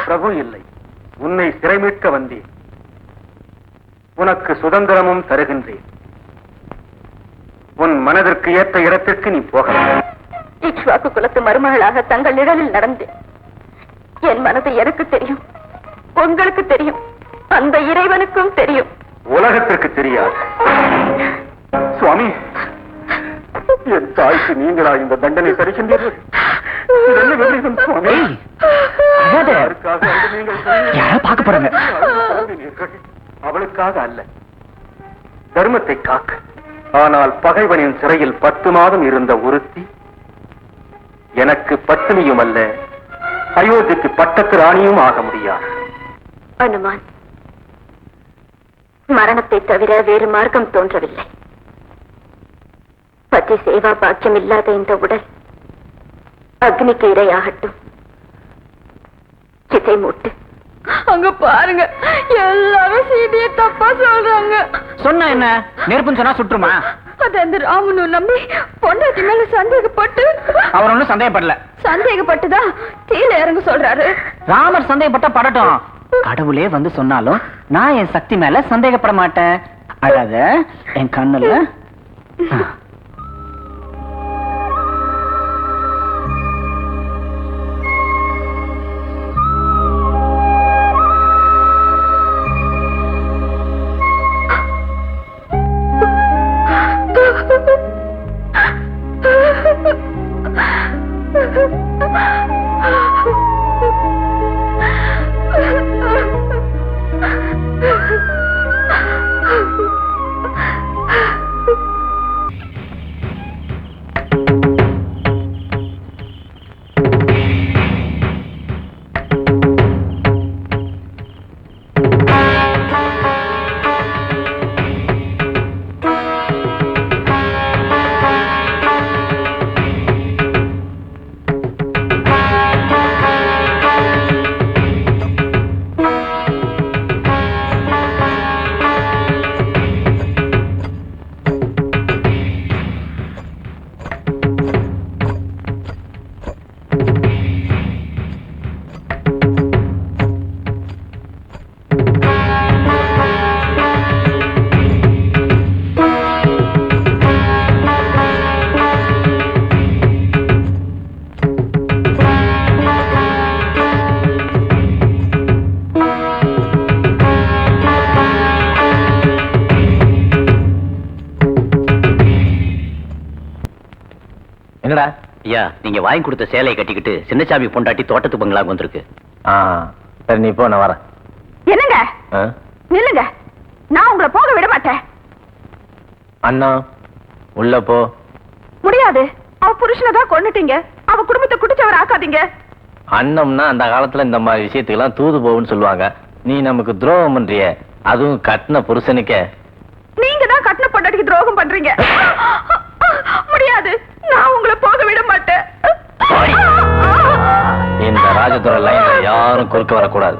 பிரபு இல்லை, உன்னை சிறைமீட்க வந்தேன். உனக்கு சுதந்திரமும் தருகின்றேன். உன் மனதிற்கு ஏற்ற இடத்திற்கு நீ போகலாம். இக்ஷ்வாக்கு குலத்து மருமகளாக தங்கள் நிழலில் நடந்தேன். என் மனது எனக்கு தெரியும், உங்களுக்கு தெரியும், அந்த இறைவனுக்கும் தெரியும். உலகத்திற்கு தெரியாது. சுவாமி, என் தாய்க்கு நீங்களா இந்த தண்டனை தருகின்றீர்கள்? என்ன விபரீதம் சுவாமி? அவளுக்காக அல்ல, தர்மத்தை காக்க. ஆனால் பகைவனின் சிறையில் 10 மாதம் இருந்த ஒருத்தி எனக்கு பத்தினியும் அல்ல, அயோத்திக்கு பட்டத்து ராணியும் ஆக முடியாது. அனுமான், மரணத்தை தவிர வேறு மார்க்கம் தோன்றவில்லை. பத்தி சேவா பாக்கியம் இல்லாத இந்த உடல் அக்னிக்கு இரையாகட்டும். சிதை மூட்டு. அங்க பாருங்க, எல்லாரும் சீதைய தப்பா சொல்றாங்க. சொன்ன என்ன, நெருப்புன்னு சொன்னா சுற்றுமா? அது அந்த ராமனு நம்பி பொண்டாட்டி மேல சந்தேகப்பட்டு. அவர் ஒண்ணும் சந்தேகப்படல. சந்தேகப்பட்டுதான் கீழே இறங்க சொல்றாரு. ராமர் சந்தேகப்பட்ட படட்டும், கடவுளே வந்து சொன்னாலும் நான் என் சக்தி மேல சந்தேகப்பட மாட்டேன். அழாத, என் கண்ணுல. என்னடா ஐயா, நீங்க வாங்கி கொடுத்த சேலையை கட்டிக்கிட்டு சின்னசாமி பொண்டாட்டி தோட்டத்து பங்களாக்கு வந்திருக்கு. சரி, நீ போ, நான் வரேன். என்னங்க, நில்லுங்க, நான் உங்களை போக விட மாட்டேன். அண்ணா, உள்ள போ. முடியாது, அவ புருஷனை தான் கொன்னுட்டீங்க, அவ குடும்பத்தை குடிச்சவர் ஆக்காதீங்க. அண்ணம்னா அந்த காலத்துல இந்த மாதிரி விஷயத்துக்கெல்லாம் தூது போகுன்னு சொல்லுவாங்க. நீ நமக்கு துரோகம் பண்றிய, அதுவும் கட்டின புருஷனுக்கே. நீங்க தான் கட்டின பொண்டாட்டிக்கு துரோகம் பண்றீங்க. முடியாது, நான் உங்களை போக விட மாட்டேன். இந்த ராஜதுரை லைன்ல யாரும் குறுக்க வரக்கூடாது.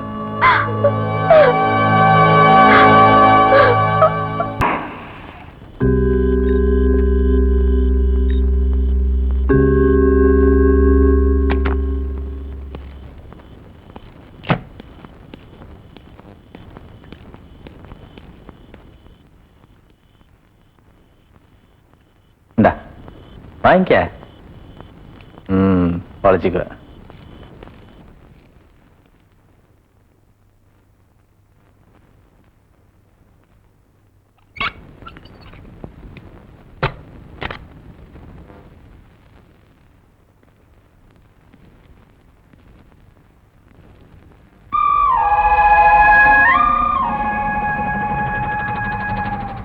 வாங்கிக்க. பழச்சிக்க.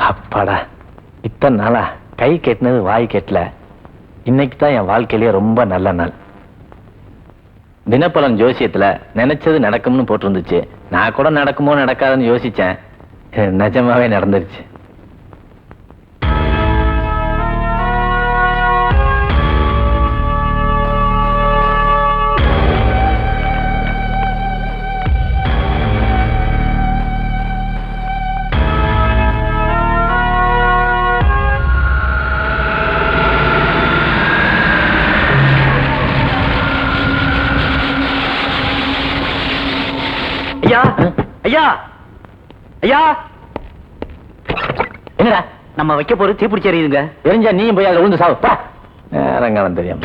அப்பாடா, இத்தனை நாளா கை கெட்டினது வாய் கெட்டல. இன்னைக்கு தான் என் வாழ்க்கையிலேயே ரொம்ப நல்ல நாள். தினப்பலன் ஜோசியத்துல நினைச்சது நடக்கும்னு போட்டிருந்துச்சு. நான் கூட நடக்குமோ நடக்காதுன்னு யோசிச்சேன். நிஜமாவே நடந்துருச்சு. ஐயா ஐயா என்னடா நம்ம வைக்க போறது தீப்பிடிச்சு எறியுதுங்க. தெரிஞ்சா நீயும் போய் அதில் விழுந்து சாவுப்பா. நேரங்காலம் தெரியும்.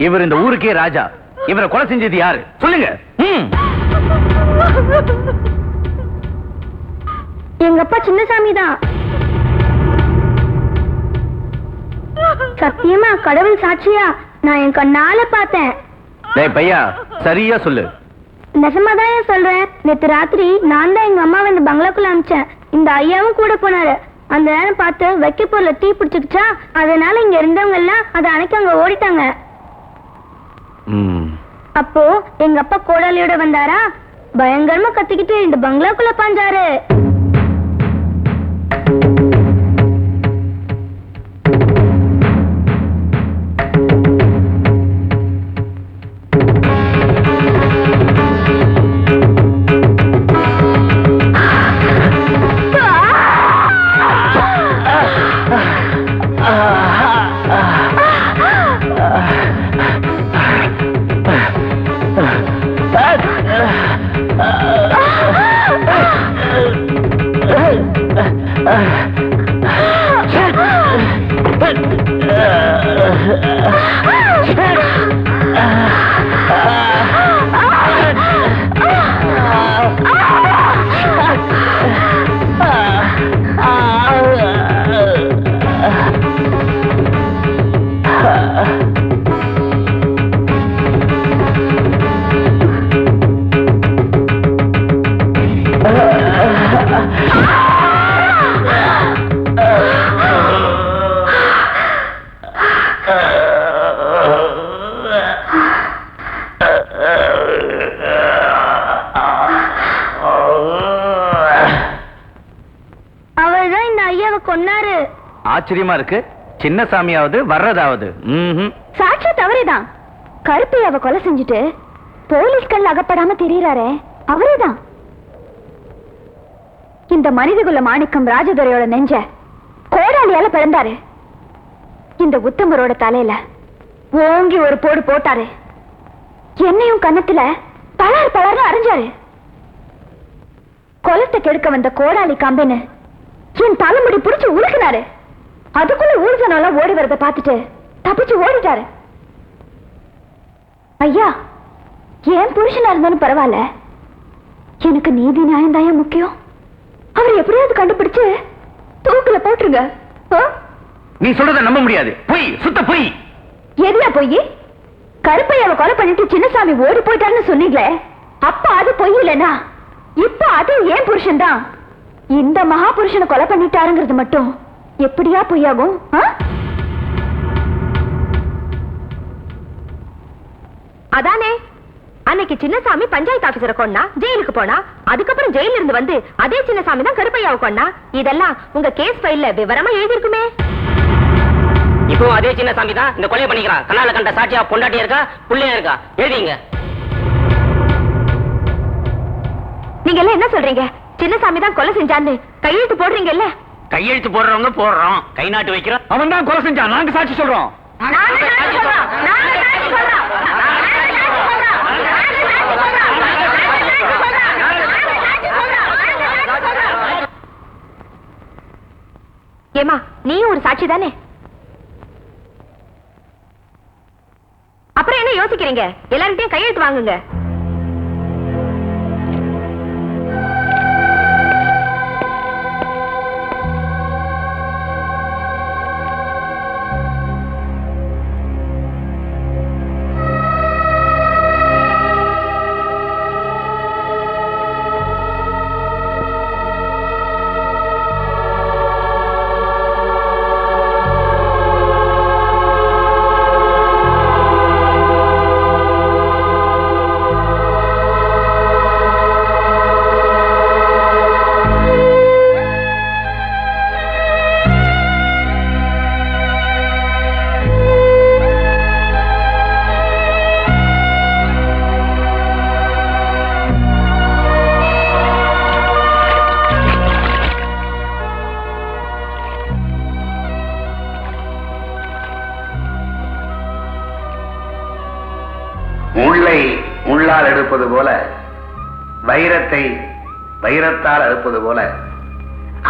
இவர் இந்த ஊருக்கே ராஜா. இவரை கொலை செஞ்சது யாரு சொல்லுங்க. எங்க அப்பா சின்னசாமி தான். சத்தியமா கடவுள் சாட்சியா நான் என் கண்ணால பார்த்தேன். டேய் பையா சரியா சொல்லு. நெசமாதான் ஏன் சொல்றேன். நேத்து ராத்திரி நான் தான் எங்க அம்மாவை இந்த பங்களாக்குள்ள அனுப்பிச்சேன். இந்த ஐயாவும் கூட போனாரு. அந்த நேரம் பார்த்து வைக்க பொருளை தீ பிடிச்சுக்கிச்சா, அதனால இங்க இருந்தவங்க எல்லாம் அதை அணைக்க அங்க ஓடிட்டாங்க. அப்போ எங்க அப்பா கோடாலியோட வந்தாரா, பயங்கரமா கத்திக்கிட்டு இந்த பங்களாக்குள்ள பாஞ்சாரு. அவர்தான் இந்த ஐயாவை கொன்னாரு. ஆச்சரியமா இருக்கு. சின்னசாமியாவது வர்றதாவது. சாட்சி தவறேதான். கருப்பையாவை கொலை செஞ்சுட்டு போலீஸ்கள் அகப்படாம தெரியறாரே அவரேதான். இந்த மனிதகுல மாணிக்கம் ராஜதுரையோட நெஞ்ச கோடாலியால பிறந்தாரு. இந்த உத்தமரோட தலையில ஓங்கி ஒரு போடு போட்டாரு. என்னையும் கன்னத்துல பலார் பலார்னு அரைஞ்சாரு. கொலத்தை கெடுக்க வந்த கோடாலி கம்பெனு என் தலைமுடி பிடிச்சு உழுக்கினாரு. அதுக்குள்ள ஊர்ஜனெல்லாம் ஓடி வரத பார்த்துட்டு தப்பிச்சு ஓடிட்டாரு. ஐயா, ஏன் புருஷனா இருந்தாலும் பரவாயில்ல, எனக்கு நீதி நியாயம் தான் முக்கியம். அவர் எப்படியாவது கண்டுபிடிச்சு தூக்குல போட்டுருங்க. நீ சொல்றத நம்ப முடியாது. பொய், சுத்த பொய். எதுல பொய்? கருப்பையாவை கொலை பண்ணிட்டு சின்னசாமி ஓடி போயிட்டாருன்னு சொன்னீங்களே, அப்ப அது பொய் இல்லைனா இப்ப அது ஏன் புருஷன் தான். இந்த மகா புருஷனை கொலை பண்ணிட்டாருங்கிறது மட்டும் எப்படியா பொய்யாகும்? அதானே அன்னைக்கு சின்னசாமி பஞ்சாயத்து ஆபீசரை கொண்டா, ஜெயிலுக்கு போனா, அதுக்கப்புறம் ஜெயில இருந்து வந்து அதே சின்னசாமி தான் கருப்பையாவை கொண்டா. இதெல்லாம் உங்க கேஸ் ஃபைல்ல விவரமா எழுதிருக்குமே. இப்போ அதே சின்னசாமி தான் இந்த கொலை பண்ணிக்கிறான். கண்ணால கண்ட சாட்சியா பொண்டாட்டியா இருக்கா, புள்ளையா இருக்கா, எழுதிங்க. நீங்க எல்லாம் என்ன சொல்றீங்க? சின்னசாமி தான் கொலை செஞ்சான்னு கையெழுத்து போடுறீங்கல்ல? கையெழுத்து போடுறவங்க போடுறோம், கை நாட்டு வைக்கிறோம். அவன் தான் கொலை செஞ்சான், நாங்க சாட்சி சொல்றோம். ஏமா நீயும் ஒரு சாட்சி தானே. அப்புறம் என்ன யோசிக்கிறீங்க? எல்லார்கிட்டயும் கையெழுத்து வாங்குங்க. முள்ளை முள்ளால் எடுப்பது போல, வைரத்தை வைரத்தால் அறுப்பது போல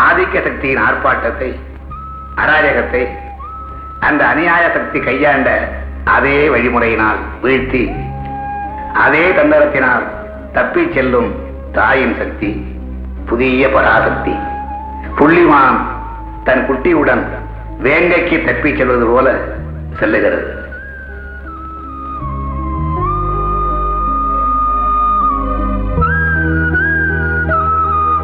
ஆதிக்க சக்தியின் ஆர்ப்பாட்டத்தை, அராஜகத்தை அந்த அநியாய சக்தி கையாண்ட அதே வழிமுறையினால் வீழ்த்தி, அதே தந்திரத்தினால் தப்பிச் செல்லும் தாயின் சக்தி, புதிய பராசக்தி. புள்ளிமான் தன் குட்டியுடன் வேங்கைக்கு தப்பிச் செல்வது போல செல்லுகிறது.